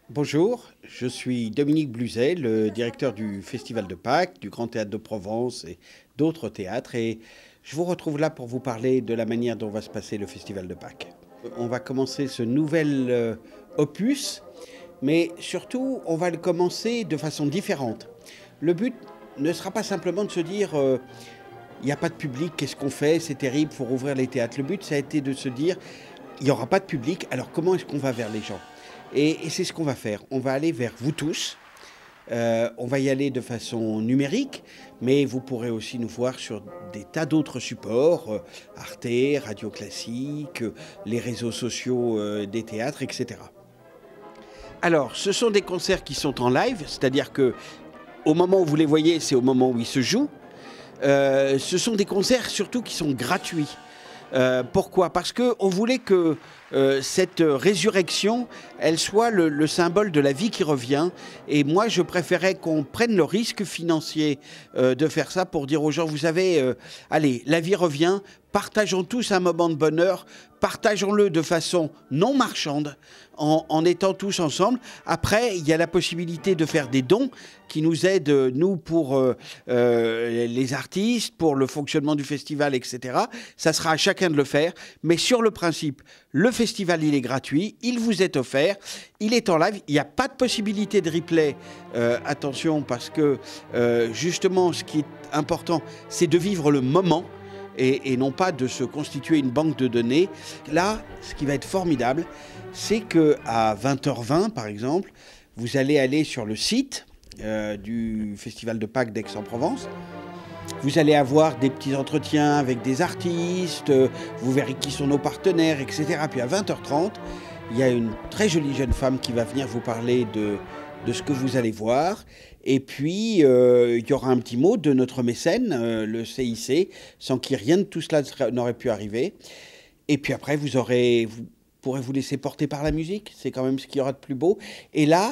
Bonjour, je suis Dominique Bluzet, le directeur du Festival de Pâques, du Grand Théâtre de Provence et d'autres théâtres. Et je vous retrouve là pour vous parler de la manière dont va se passer le Festival de Pâques. On va commencer ce nouvel opus, mais surtout, on va le commencer de façon différente. Le but ne sera pas simplement de se dire il n'y a pas de public, qu'est-ce qu'on fait, c'est terrible, il faut rouvrir les théâtres. Le but, ça a été de se dire il n'y aura pas de public, alors comment est-ce qu'on va vers les gens ? Et c'est ce qu'on va faire. On va aller vers vous tous. On va y aller de façon numérique, mais vous pourrez aussi nous voir sur des tas d'autres supports, Arte, Radio Classique, les réseaux sociaux des théâtres, etc. Alors, ce sont des concerts qui sont en live, c'est-à-dire que au moment où vous les voyez, c'est au moment où ils se jouent. Ce sont des concerts surtout qui sont gratuits. Pourquoi ? Parce qu'on voulait que cette résurrection, elle soit le symbole de la vie qui revient. Et moi, je préférais qu'on prenne le risque financier de faire ça pour dire aux gens, vous savez, allez, la vie revient, partageons tous un moment de bonheur, partageons-le de façon non marchande, en étant tous ensemble. Après, il y a la possibilité de faire des dons qui nous aident, nous, pour les artistes, pour le fonctionnement du festival, etc. Ça sera à chacun de le faire. Mais sur le principe, le festival, il est gratuit, il vous est offert, il est en live, il n'y a pas de possibilité de replay. Attention, parce que justement, ce qui est important, c'est de vivre le moment. Et non pas de se constituer une banque de données. Là, ce qui va être formidable, c'est qu'à 20h20, par exemple, vous allez aller sur le site du Festival de Pâques d'Aix-en-Provence. Vous allez avoir des petits entretiens avec des artistes, vous verrez qui sont nos partenaires, etc. Puis à 20h30, il y a une très jolie jeune femme qui va venir vous parler de ce que vous allez voir. Et puis, il y aura un petit mot de notre mécène, le CIC, sans qui rien de tout cela n'aurait pu arriver. Et puis après, vous pourrez vous laisser porter par la musique. C'est quand même ce qu'il y aura de plus beau. Et là,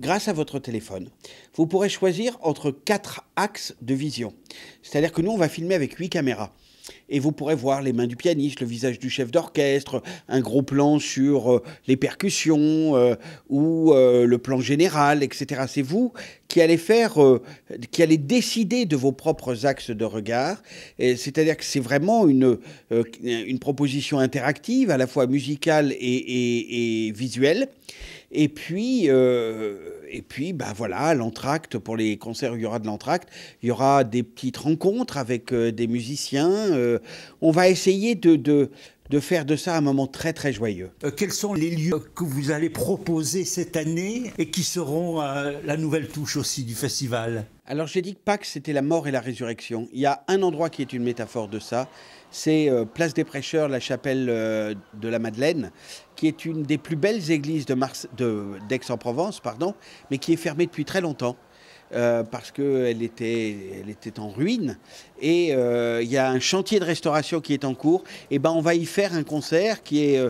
grâce à votre téléphone, vous pourrez choisir entre 4 axes de vision. C'est-à-dire que nous, on va filmer avec 8 caméras. Et vous pourrez voir les mains du pianiste, le visage du chef d'orchestre, un gros plan sur les percussions ou le plan général, etc. C'est vous qui allez qui allez décider de vos propres axes de regard. C'est-à-dire que c'est vraiment une proposition interactive, à la fois musicale et visuelle. Et puis, ben voilà, à l'entracte, pour les concerts où il y aura de l'entracte, il y aura des petites rencontres avec des musiciens. On va essayer de faire de ça un moment très très joyeux. Quels sont les lieux que vous allez proposer cette année et qui seront la nouvelle touche aussi du festival ? Alors j'ai dit que Pâques, c'était la mort et la résurrection. Il y a un endroit qui est une métaphore de ça, c'est Place des Prêcheurs, la chapelle de la Madeleine, qui est une des plus belles églises d'Aix-en-Provence, mais qui est fermée depuis très longtemps. Parce qu'elle était en ruine. Et il y a un chantier de restauration qui est en cours. Et ben, on va y faire un concert qui est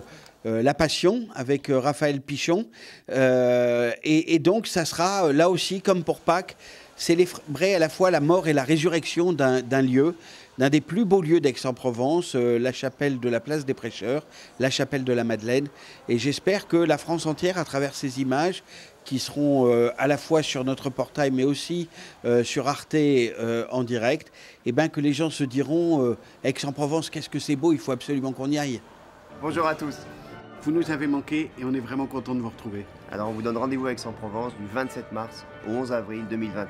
La Passion avec Raphaël Pichon. Et donc, ça sera là aussi, comme pour Pâques, célébrer à la fois la mort et la résurrection d'un lieu, d'un des plus beaux lieux d'Aix-en-Provence, la chapelle de la Place des Prêcheurs, la chapelle de la Madeleine. Et j'espère que la France entière, à travers ces images, qui seront à la fois sur notre portail, mais aussi sur Arte en direct, et ben que les gens se diront Aix-en-Provence, qu'est-ce que c'est beau, il faut absolument qu'on y aille. Bonjour à tous. Vous nous avez manqué et on est vraiment content de vous retrouver. Alors on vous donne rendez-vous à Aix-en-Provence du 27 mars au 11 avril 2021.